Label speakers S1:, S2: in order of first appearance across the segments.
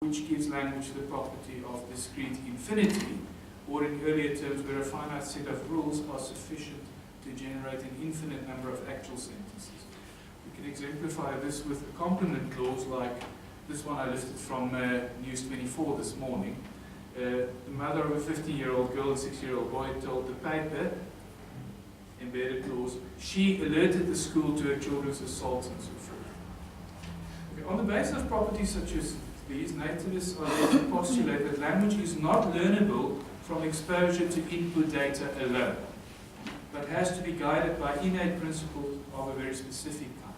S1: which gives language the property of discrete infinity, or in earlier terms, where a finite set of rules are sufficient to generate an infinite number of actual sentences. We can exemplify this with a complement clause like this one I listed from News 24 this morning. The mother of a 50-year-old girl and 6-year-old boy told the paper, embedded clause, she alerted the school to her children's assaults and so forth. Okay, on the basis of properties such as these, nativists are led to postulate that language is not learnable from exposure to input data alone, but has to be guided by innate principles of a very specific kind.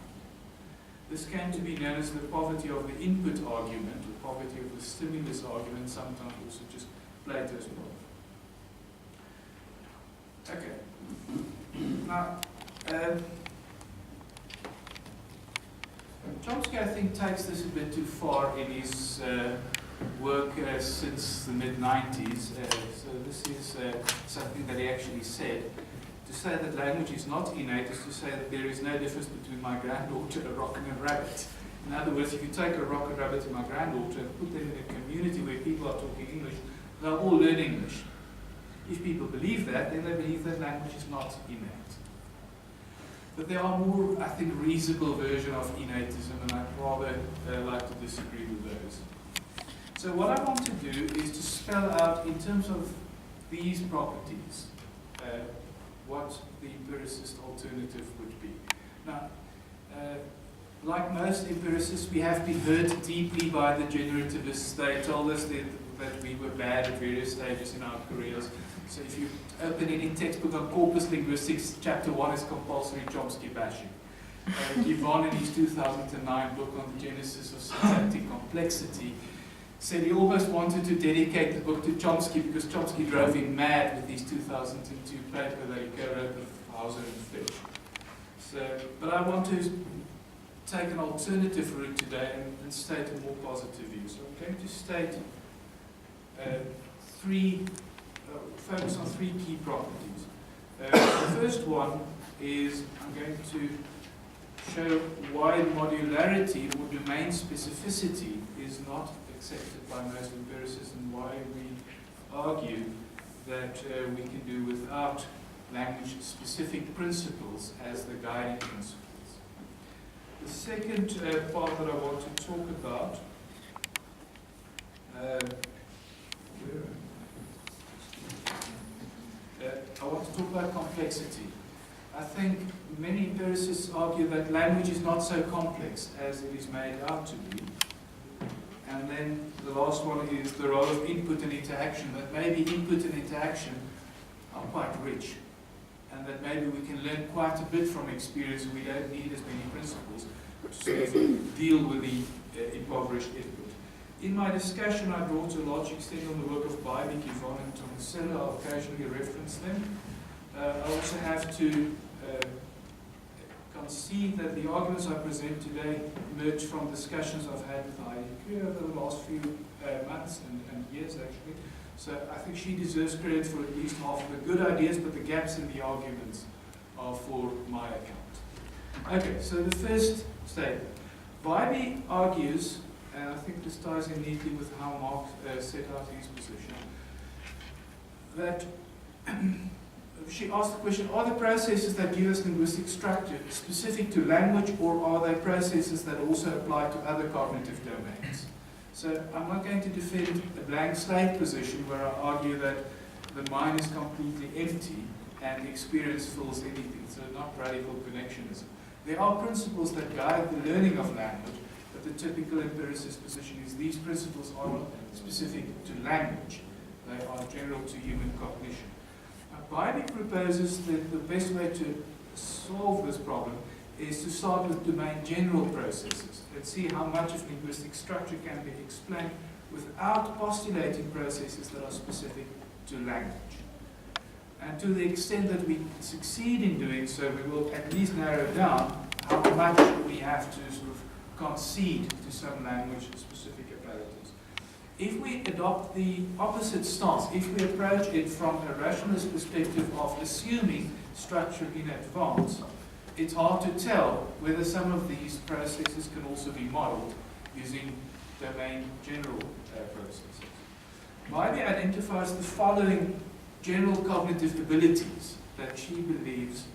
S1: This came to be known as the poverty of the input argument, or poverty of the stimulus argument, sometimes also just Plato's poverty. Okay. Now, Chomsky, I think, takes this a bit too far in his work since the mid-90s. So this is something that he actually said. To say that language is not innate is to say that there is no difference between my granddaughter, a rock, and a rabbit. In other words, if you take a rock, a rabbit, and my granddaughter and put them in a community where people are talking English, they'll all learn English. If people believe that, then they believe that language is not innate. But there are more, I think, reasonable versions of innatism, and I'd rather like to disagree with those. So what I want to do is to spell out, in terms of these properties, what the empiricist alternative would be. Now, like most empiricists, we have been hurt deeply by the generativists. They told us that we were bad at various stages in our careers. So if you open any textbook on corpus linguistics, chapter 1 is compulsory Chomsky bashing. Yvonne, in his 2009 book on the genesis of syntactic complexity, said he almost wanted to dedicate the book to Chomsky because Chomsky drove him mad with his 2002 paper that he co-wrote with Hauser and Fish. So, but I want to take an alternative route today and state a more positive view. So I'm going to state focus on three key properties. The first one is I'm going to show why modularity or domain specificity is not accepted by most empiricists and why we argue that we can do without language-specific principles as the guiding principles. The second part that I want to talk about I want to talk about complexity. I think many empiricists argue that language is not so complex as it is made out to be. And then the last one is the role of input and interaction, that maybe input and interaction are quite rich, and that maybe we can learn quite a bit from experience and we don't need as many principles to sort of deal with the impoverished input. In my discussion, I brought to a large extent on the work of Bybik, Yvonne, and Tomasello. I'll occasionally reference them. I also have to concede that the arguments I present today emerge from discussions I've had with Heidi Kuehr over the last few months and years, actually. So I think she deserves credit for at least half of the good ideas, but the gaps in the arguments are for my account. Okay, so the first statement. Bybik argues, and I think this ties in neatly with how Mark set out his position, that she asked the question, are the processes that give us linguistic structure specific to language, or are they processes that also apply to other cognitive domains? So I'm not going to defend a blank slate position where I argue that the mind is completely empty and experience fills anything, so not radical connectionism. There are principles that guide the learning of language, but the typical empiricist position is these principles are not specific to language. They are general to human cognition. Bybik proposes that the best way to solve this problem is to start with domain general processes and see how much of linguistic structure can be explained without postulating processes that are specific to language. And to the extent that we succeed in doing so, we will at least narrow down how much we have to sort of concede to some language-specific abilities. If we adopt the opposite stance, if we approach it from a rationalist perspective of assuming structure in advance, it's hard to tell whether some of these processes can also be modeled using domain general processes. Bybee identifies the following general cognitive abilities that she believes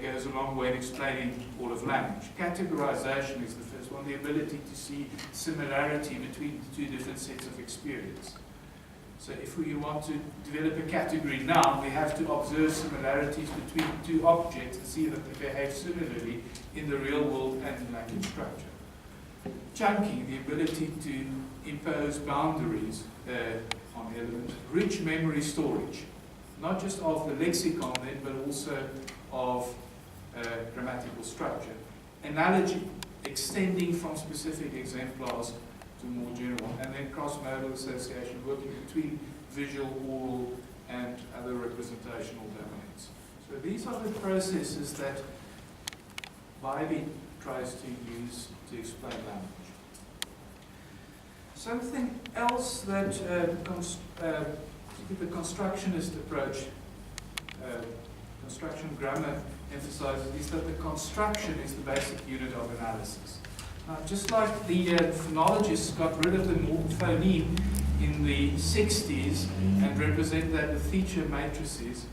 S1: goes a long way in explaining all of language. Categorization is the first one, the ability to see similarity between the two different sets of experience. So if we want to develop a category noun, we have to observe similarities between two objects and see that they behave similarly in the real world and in language structure. Chunking, the ability to impose boundaries on elements. Rich memory storage, not just of the lexicon then, but also of grammatical structure. Analogy, extending from specific exemplars to more general. And then cross-modal association, working between visual, oral, and other representational domains. So these are the processes that Bybee tries to use to explain language. Something else that the constructionist approach, construction grammar emphasizes, is that the construction is the basic unit of analysis. Now, just like the phonologists got rid of the phoneme in the 60s and represented that with feature matrices,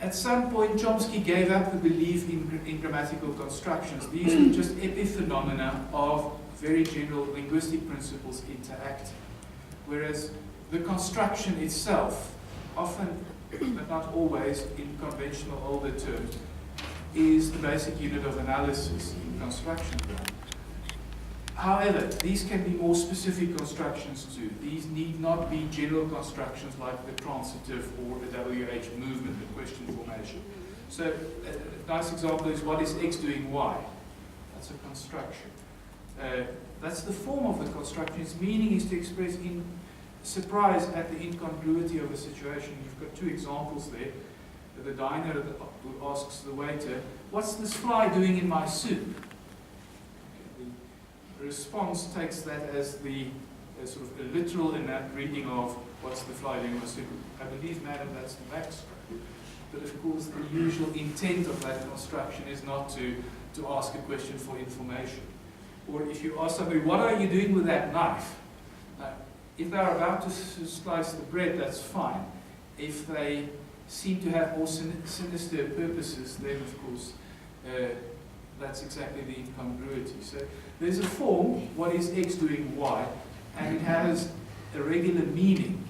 S1: at some point Chomsky gave up the belief in grammatical constructions. These were just epiphenomena of very general linguistic principles interacting. Whereas the construction itself, often, but not always, in conventional older terms, is the basic unit of analysis in construction grammar. However, these can be more specific constructions too. These need not be general constructions like the transitive or the WH movement, the question formation. So a nice example is, what is X doing Y? That's a construction. That's the form of the construction. Its meaning is to express in surprise at the incongruity of a situation. You've got two examples there. The diner who asks the waiter, "What's this fly doing in my soup?" The response takes that as the sort of a literal inapt reading of "what's the fly doing in my soup?" I believe, madam, that's the backstroke. But of course, the usual intent of that construction is not to ask a question for information. Or if you ask somebody, "What are you doing with that knife?" If they're about to slice the bread, that's fine. If they seem to have more sinister purposes, then of course that's exactly the incongruity. So there's a form, what is X doing Y, and it has a regular meaning,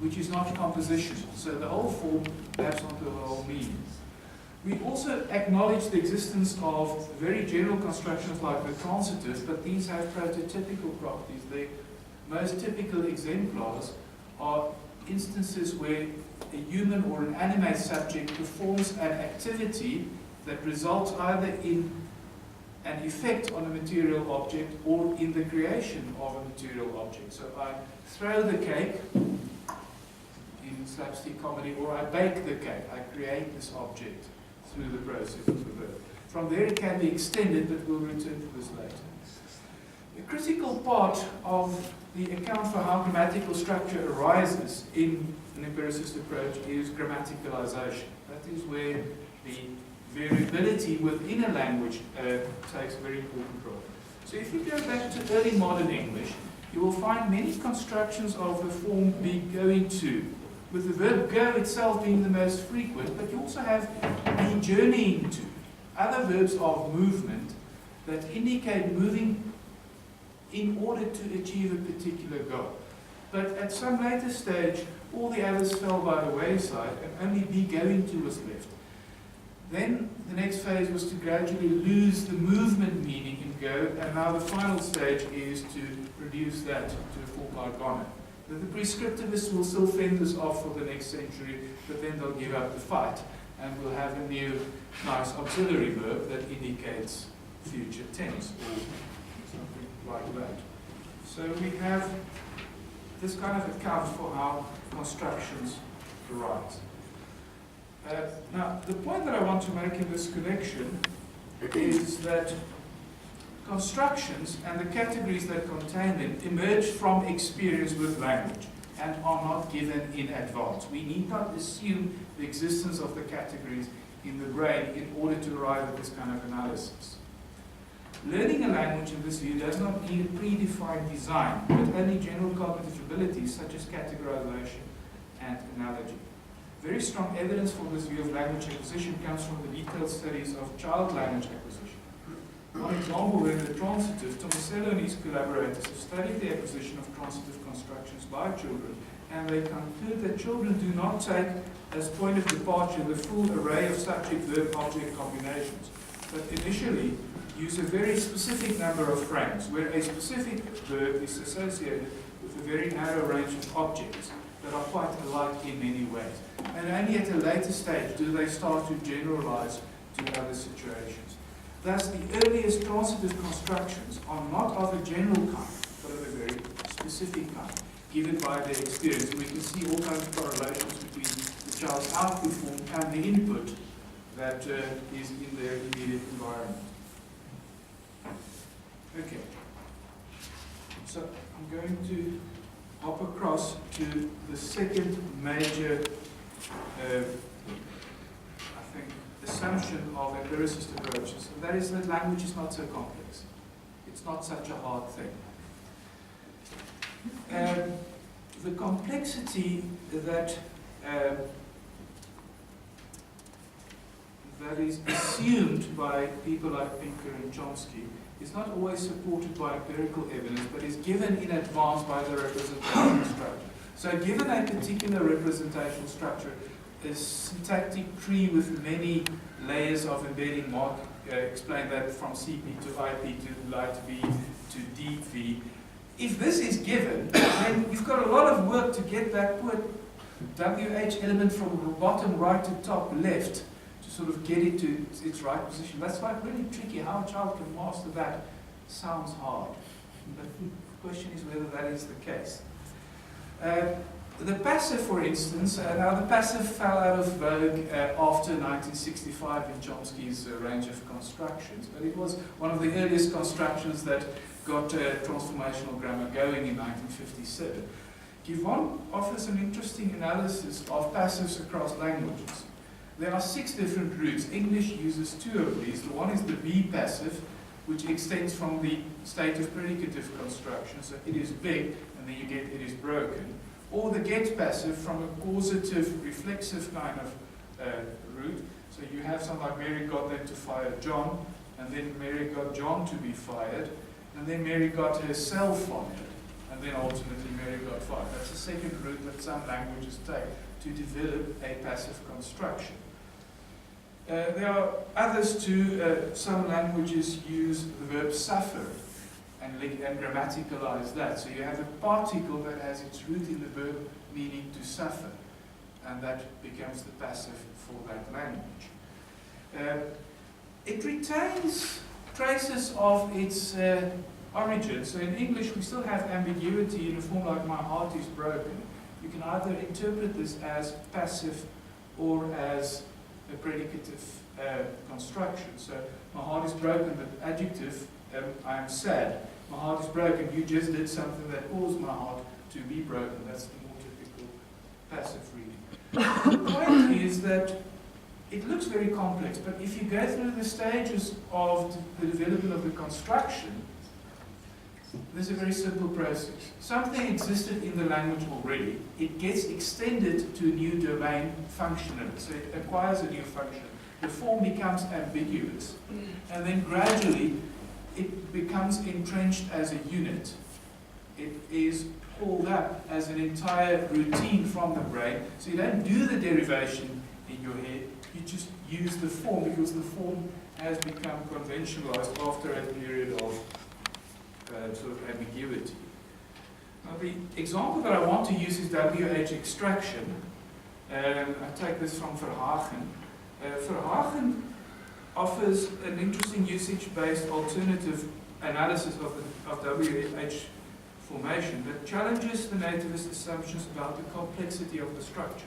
S1: which is not compositional. So the whole form maps onto the whole meaning. We also acknowledge the existence of very general constructions like the transitive, but these have prototypical properties. The most typical exemplars are instances where a human or an animate subject performs an activity that results either in an effect on a material object or in the creation of a material object. So I throw the cake in slapstick comedy, or I bake the cake. I create this object through the process of the verb. From there it can be extended, but we'll return to this later. The critical part of the account for how grammatical structure arises in an empiricist approach is grammaticalization. That is where the variability within a language takes a very important role. So if you go back to early modern English, you will find many constructions of the form be going to, with the verb go itself being the most frequent, but you also have be journeying to, other verbs of movement that indicate moving in order to achieve a particular goal. But at some later stage, all the others fell by the wayside and only be going to was left. Then the next phase was to gradually lose the movement meaning in go, and now the final stage is to reduce that to a form like gone. The prescriptivists will still fend this off for the next century, but then they'll give up the fight, and we'll have a new nice auxiliary verb that indicates future tense or something like that. So we have this kind of account for how constructions arise. Now, the point that I want to make in this connection is that constructions and the categories that contain them emerge from experience with language and are not given in advance. We need not assume the existence of the categories in the brain in order to arrive at this kind of analysis. Learning a language in this view does not need a predefined design, but only general cognitive abilities such as categorization and analogy. Very strong evidence for this view of language acquisition comes from the detailed studies of child language acquisition. One example, when the transitive, Tomasello and his collaborators have studied the acquisition of transitive constructions by children, and they conclude that children do not take as point of departure the full array of subject-verb-object combinations, but initially use a very specific number of frames, where a specific verb is associated with a very narrow range of objects that are quite alike in many ways. And only at a later stage do they start to generalize to other situations. Thus, the earliest transitive constructions are not of a general kind, but of a very specific kind, given by their experience. We can see all kinds of correlations between the child's output form and the input that is in their immediate environment. Okay, so I'm going to hop across to the second major, I think, assumption of empiricist approaches, and that is that language is not so complex. It's not such a hard thing. The complexity that is assumed by people like Pinker and Chomsky is not always supported by empirical evidence, but is given in advance by the representational structure. So given a particular representational structure, a syntactic tree with many layers of embedding, Mark explained that from CP to IP to light V to deep V. If this is given, then you've got a lot of work to get that poor WH element from bottom right to top left, sort of get it to its right position. That's like really tricky. How a child can master that sounds hard. But the question is whether that is the case. The passive, for instance, now the passive fell out of vogue after 1965 in Chomsky's range of constructions, but it was one of the earliest constructions that got transformational grammar going in 1957. Givon offers an interesting analysis of passives across languages. There are 6 different roots. English uses 2 of these. The one is the be passive, which extends from the state of predicative construction. So it is big, and then you get it is broken. Or the get passive from a causative, reflexive kind of root. So you have something like Mary got them to fire John, and then Mary got John to be fired, and then Mary got herself fired, and then ultimately Mary got fired. That's the second route that some languages take to develop a passive construction. There are others too. Some languages use the verb suffer and grammaticalize that. So you have a particle that has its root in the verb meaning to suffer, and that becomes the passive for that language. It retains traces of its origin. So in English we still have ambiguity in a form like my heart is broken. You can either interpret this as passive or as a predicative construction. So my heart is broken, but adjective, I am sad. My heart is broken, you just did something that caused my heart to be broken. That's the more typical passive reading. The point is that it looks very complex, but if you go through the stages of the development of the construction, there's a very simple process. Something existed in the language already. It gets extended to a new domain functionally. So it acquires a new function. The form becomes ambiguous. And then gradually, it becomes entrenched as a unit. It is pulled up as an entire routine from the brain. So you don't do the derivation in your head. You just use the form because the form has become conventionalized after a period of sort of ambiguity. Now the example that I want to use is WH extraction. I take this from Verhagen. Verhagen offers an interesting usage-based alternative analysis of WH formation that challenges the nativist assumptions about the complexity of the structure.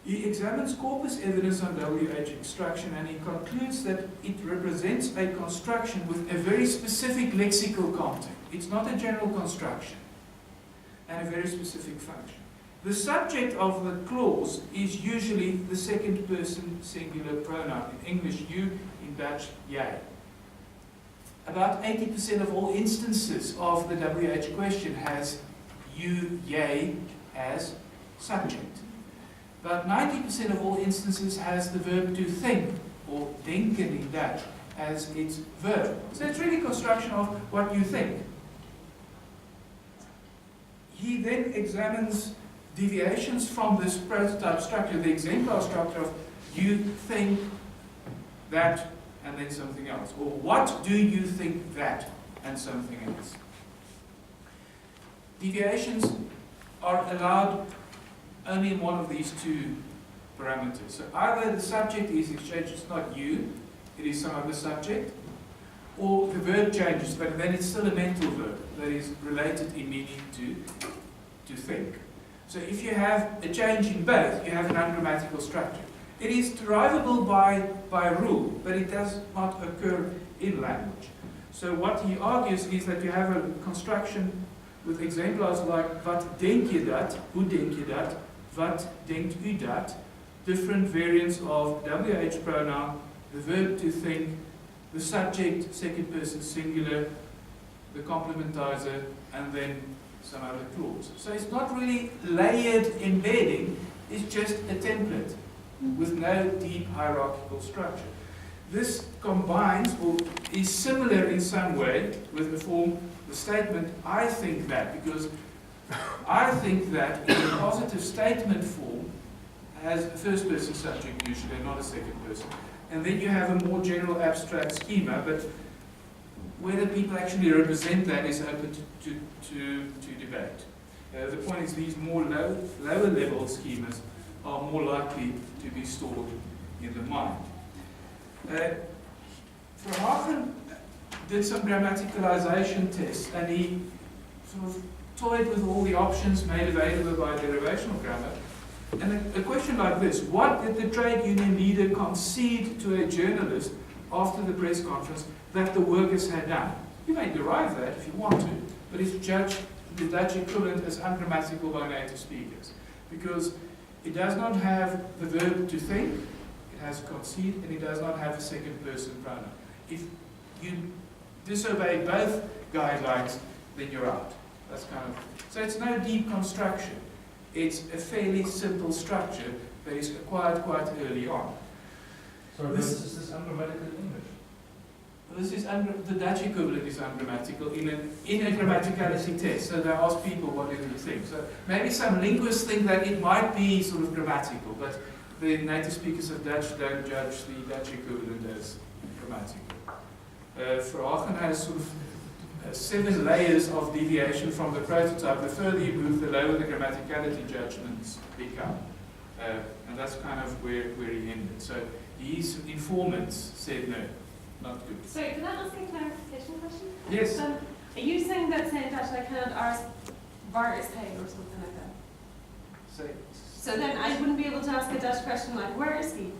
S1: He examines corpus evidence on WH extraction, and he concludes that it represents a construction with a very specific lexical content. It's not a general construction, and a very specific function. The subject of the clause is usually the second person singular pronoun. In English, you, in Dutch, jij. about 80% of all instances of the WH question has you, yea, as subject. About 90% of all instances has the verb to think, or denken in Dutch, as its verb. So it's really a construction of what you think. He then examines deviations from this prototype structure, the exemplar structure of you think that and then something else. Or what do you think that and something else. Deviations are allowed only in one of these two parameters. So either the subject is exchanged, it's not you, it is some other subject, or the verb changes, but then it's still a mental verb that is related in meaning to think. So if you have a change in both, you have an ungrammatical structure. It is derivable by rule, but it does not occur in language. So what he argues is that you have a construction with exemplars like wat denk je dat, hoe denk je dat, wat denkt u dat, different variants of WH pronoun, the verb to think, the subject, second person singular, the complementizer, and then some other clause. So it's not really layered embedding, it's just a template with no deep hierarchical structure. This combines, or is similar in some way, with the form, the statement, I think that, because I think that in a positive statement form has a first person subject usually, not a second person. And then you have a more general abstract schema, but whether people actually represent that is open to debate. The point is these more lower level schemas are more likely to be stored in the mind. Verhagen did some grammaticalization tests, and he sort of toyed with all the options made available by derivational grammar. And a question like this: what did the trade union leader concede to a journalist after the press conference that the workers had done? You may derive that if you want to, but it's judged the Dutch equivalent as ungrammatical by native speakers, because it does not have the verb to think, it has concede, and it does not have a second person pronoun. If you disobey both guidelines, then you're out. That's kind of, so it's no deep construction. It's a fairly simple structure that is acquired quite early on.
S2: So is this ungrammatical in English?
S1: This is the Dutch equivalent is ungrammatical in a grammaticality test. So they ask people, what do you think? So maybe some linguists think that it might be sort of grammatical, but the native speakers of Dutch don't judge the Dutch equivalent as grammatical. Verhagen has sort of 7 layers of deviation from the prototype. The further you move, the lower the grammaticality judgments become. And that's kind of where he ended. So his informants said no, not good.
S3: Sorry, can I ask a clarification question?
S1: Yes.
S3: Are you saying that in Dutch I cannot ask waar is hij or something like that? So then I wouldn't be able to ask a Dutch question like, where is he?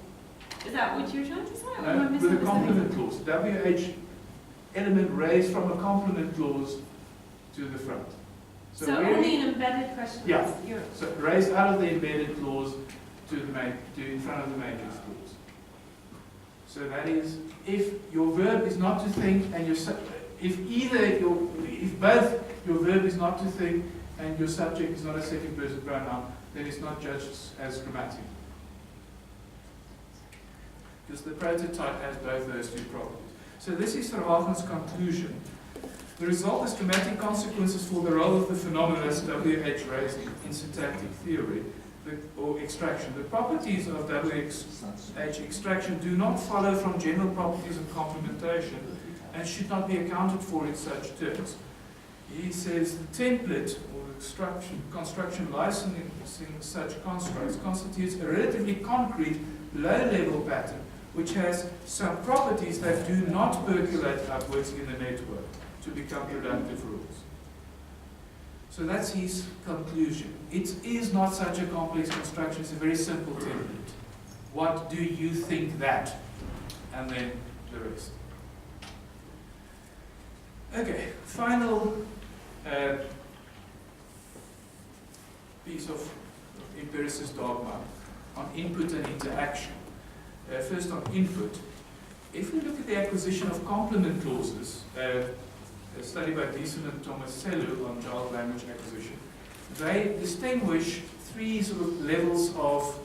S3: Is that what you're trying to say? Or am I
S1: With a complement
S3: misunderstanding?
S1: clause. WH element raised from a complement clause to the front.
S3: So only an embedded question
S1: Yeah.
S3: is yours.
S1: So raised out of the embedded clause to in front of the matrix clause. So that is, if your verb is not to think and if both your verb is not to think and your subject is not a second person pronoun, then it's not judged as grammatical. Because the prototype has both those two properties. So this is Verhagen's conclusion. The result is dramatic consequences for the role of the phenomena as WH raised in syntactic theory, or extraction. The properties of WH extraction do not follow from general properties of complementation and should not be accounted for in such terms. He says the template or construction licensing such constructs constitutes a relatively concrete low-level pattern which has some properties that do not percolate upwards in the network to become productive rules. So that's his conclusion. It is not such a complex construction, it's a very simple template. What do you think that? And then the rest. Okay, final piece of empiricist dogma on input and interaction. First on input. if we look at the acquisition of complement clauses, a study by Deason and Tomasello on child language acquisition, they distinguish three sort of levels of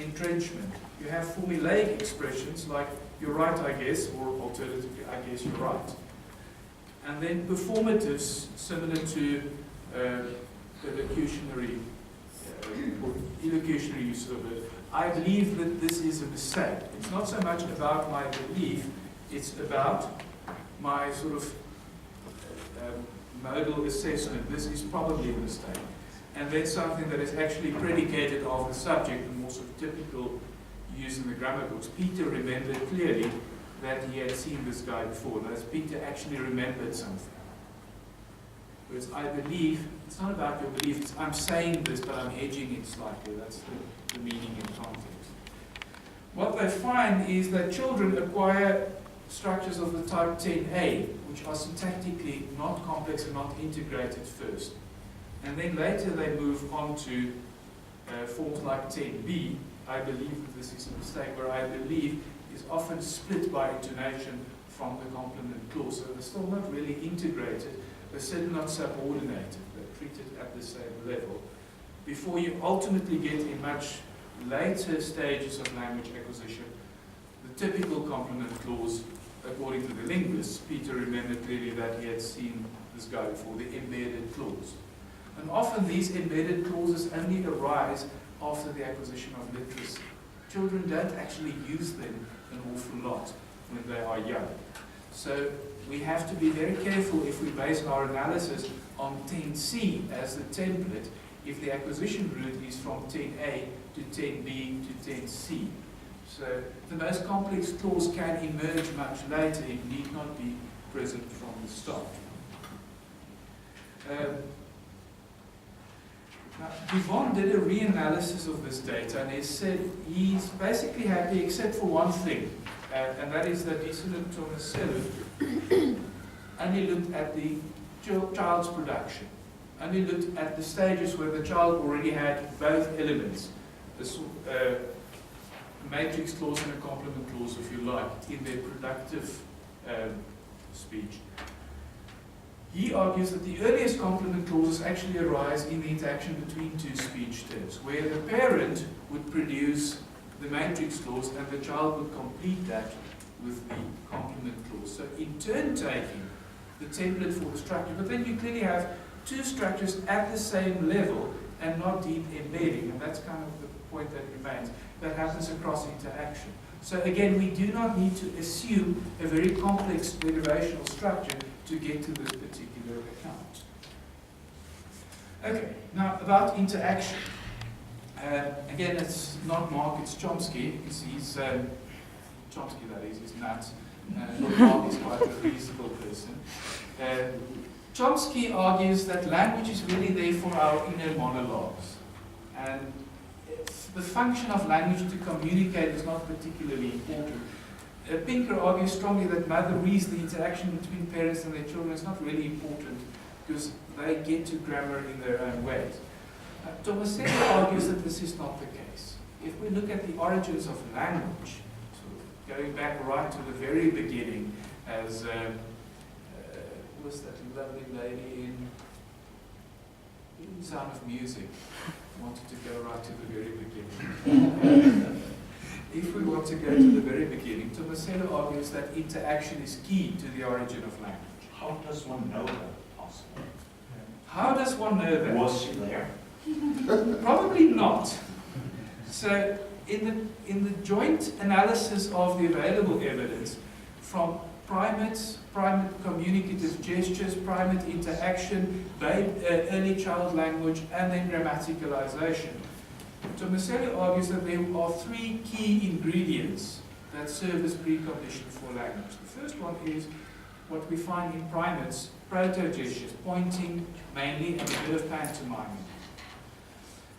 S1: entrenchment. You have formulaic expressions like "you're right, I guess," or alternatively, "I guess you're right." And then performatives similar to the locutionary or elocutionary use of it. I believe that this is a mistake. It's not so much about my belief, it's about my sort of modal assessment. This is probably a mistake. And that's something that is actually predicated of the subject, and more sort of typical use in the grammar books. Peter remembered clearly that he had seen this guy before. That is, Peter actually remembered something. Whereas I believe, it's not about your belief, it's I'm saying this, but I'm hedging it slightly. That's the meaning and context. What they find is that children acquire structures of the type 10A, which are syntactically not complex and not integrated first. And then later they move on to forms like 10B. I believe that this is a mistake, where I believe is often split by intonation from the complement clause. So they're still not really integrated, they're certainly not subordinated, they're treated at the same level. Before you ultimately get in much later stages of language acquisition, the typical complement clause, according to the linguists, Peter remembered clearly that he had seen this guy before, the embedded clause. And often these embedded clauses only arise after the acquisition of literacy. Children don't actually use them an awful lot when they are young. So we have to be very careful if we base our analysis on 10C as the template, if the acquisition route is from 10A to 10B to 10C. So the most complex clause can emerge much later, it need not be present from the start. Now, Yvonne did a reanalysis of this data, and he said he's basically happy except for one thing, and that is that Deason and Tomasello only looked at the child's production, only looked at the stages where the child already had both elements, a matrix clause and a complement clause, if you like, in their productive speech. He argues that the earliest complement clauses actually arise in the interaction between two speech terms, where the parent would produce the matrix clause and the child would complete that with the complement clause. So in turn taking the template for the structure, but then you clearly have two structures at the same level and not deep embedding, and that's kind of the point that remains. That happens across interaction. So again, we do not need to assume a very complex derivational structure to get to this particular account. Okay, now about interaction. Again, it's not Mark, it's Chomsky. He's Chomsky, that is, he's nuts. Mark is quite a reasonable person. Chomsky argues that language is really there for our inner monologues. And the function of language to communicate is not particularly important. Pinker argues strongly that mother reads the interaction between parents and their children is not really important because they get to grammar in their own ways. Tomasello argues that this is not the case. If we look at the origins of language, sort of going back right to the very beginning, as who was that lovely lady in Sound of Music? Wanted to go right to the very beginning. If we want to go to the very beginning, Tomasello argues that interaction is key to the origin of language.
S4: How does one know that possible?
S1: How does one know that?
S4: Was she there?
S1: Probably not. So in the joint analysis of the available evidence from primates, primate communicative gestures, primate interaction, early child language, and then grammaticalization, Tomasello argues that there are three key ingredients that serve as precondition for language. The first one is what we find in primates, proto-gestures, pointing mainly, and a bit of pantomiming.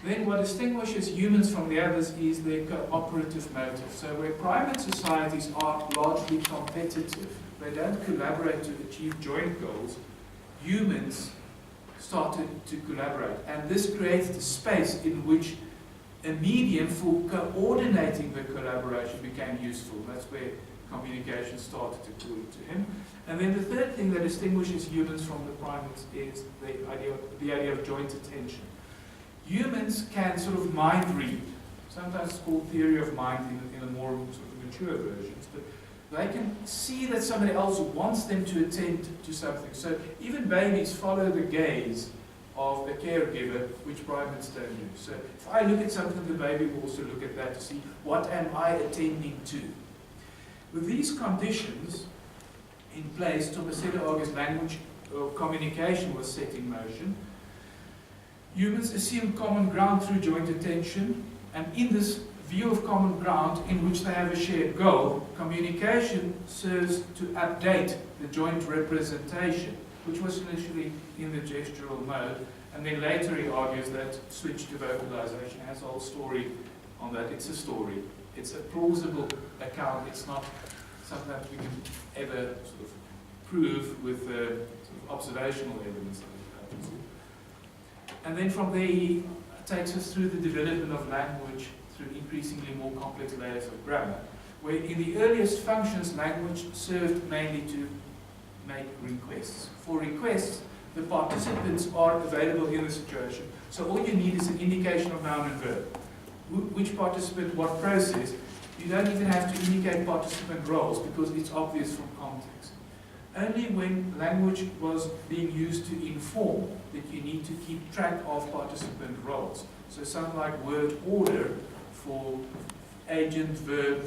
S1: Then what distinguishes humans from the others is their cooperative motive. So where primate societies are largely competitive, they don't collaborate to achieve joint goals, humans started to collaborate. And this creates the space in which a medium for coordinating the collaboration became useful. That's where communication started according to him. And then the third thing that distinguishes humans from the primates is the idea of joint attention. Humans can sort of mind read. Sometimes it's called theory of mind in a more sort of mature versions, but they can see that somebody else wants them to attend to something. So even babies follow the gaze of a caregiver, which primates don't do. So if I look at something, the baby will also look at that to see what am I attending to. With these conditions in place, Tomasela argues language or communication was set in motion. Humans assume common ground through joint attention, and in this view of common ground in which they have a shared goal, communication serves to update the joint representation, which was initially in the gestural mode, and then later he argues that switch to vocalization has a whole story on that. It's a story. It's a plausible account. It's not something that we can ever sort of prove with sort of observational evidence. And then from there he takes us through the development of language through increasingly more complex layers of grammar, where in the earliest functions language served mainly to make requests. For requests, the participants are available in the situation, so all you need is an indication of noun and verb. Which participant, what process. You don't even have to indicate participant roles because it's obvious from context. Only when language was being used to inform that you need to keep track of participant roles. So something like word order for agent, verb,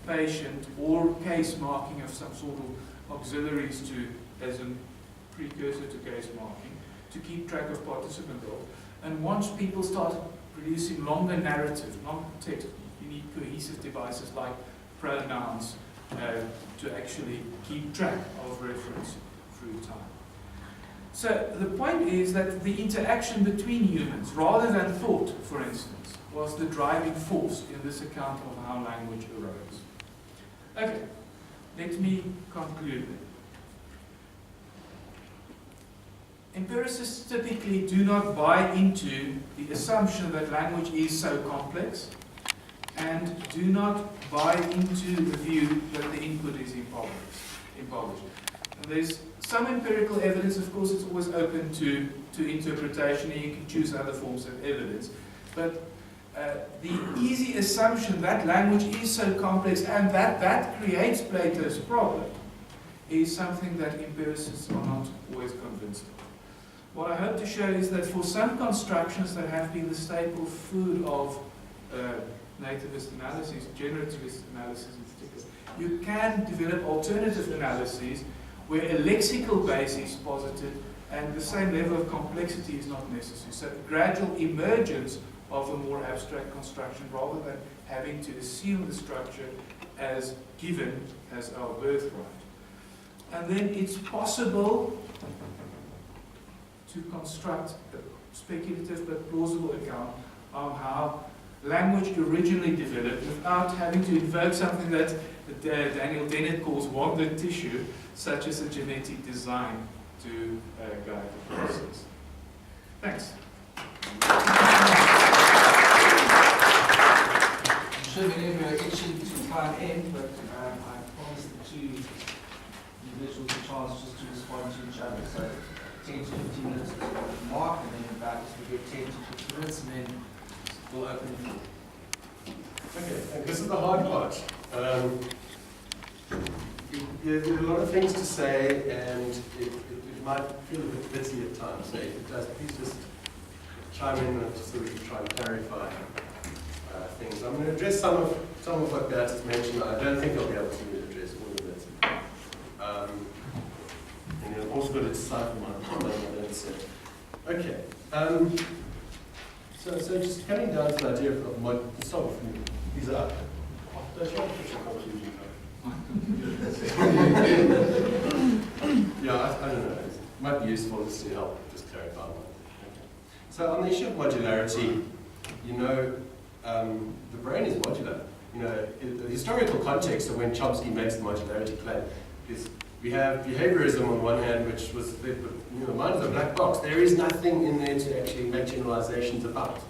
S1: patient, or case marking of some sort of auxiliaries to, as a precursor to case marking, to keep track of participant roles. And once people start producing longer narrative, long text, you need cohesive devices like pronouns to actually keep track of reference through time. So the point is that the interaction between humans, rather than thought, for instance, was the driving force in this account of how language arose. Okay, let me conclude then. Empiricists typically do not buy into the assumption that language is so complex, and do not buy into the view that the input is impoverished. And there's some empirical evidence, of course, it's always open to interpretation, and you can choose other forms of evidence. But the easy assumption that language is so complex and that creates Plato's problem is something that empiricists are not always convinced of. What I hope to show is that for some constructions that have been the staple food of nativist analysis, generativist analysis in particular, you can develop alternative analyses where a lexical base is posited and the same level of complexity is not necessary. So gradual emergence of a more abstract construction rather than having to assume the structure as given as our birthright. And then it's possible to construct a speculative but plausible account of how language originally developed without having to invoke something that Daniel Dennett calls wandered tissue, such as a genetic design to guide the process. Thanks.
S5: I'm sure many of you are itching to try and end, but I promised the two individuals a chance just to respond to each other. So 10 to 15 minutes is the mark, and then about we get 10 to 15 minutes, and then we'll open the floor.
S6: Okay, and this is the hard part. There's a lot of things to say, and it might feel a bit busy at times. So if it does, please just chime in so we can try and clarify things. I'm going to address some of what Bert has mentioned. I don't think I'll be able to address all of it. And then also got to decipher my comment. Okay. So just coming down to the idea of mod. Stop with me. These are. That's not official conclusion. Yeah, I don't know. It might be useful just to help just clarify one. Okay. So on the issue of modularity, you know, the brain is modular. You know, the historical context of when Chomsky makes the modularity claim is we have behaviorism on one hand, which was the mind is a black box. There is nothing in there to actually make generalizations about.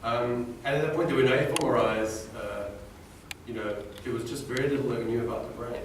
S6: And at that point, there were no fMRIs you know, there was just very little that we knew about the brain.